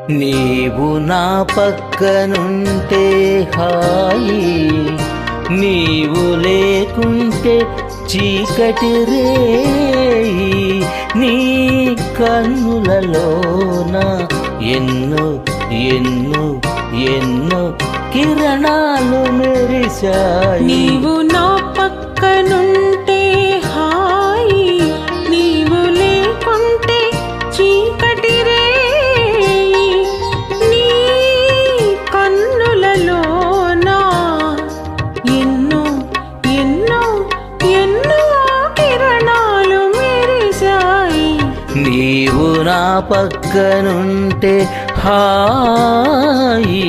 నీవు నా పక్కనుంటే హాయి, నీవు లేకుంటే చీకటి రేయి. నీ కన్నులలోన ఎన్నో ఎన్నో ఎన్నో కిరణాలు మెరిశాయి. నీవు నా పక్కనుంటే హాయి, నీవు లేకుంటే చీకటి రేయి. నీ కన్నులలోన ఎన్నో ఎన్నో ఎన్నో కిరణాలు మెరిశాయి. నీవు నా పక్కనుంటే హాయి.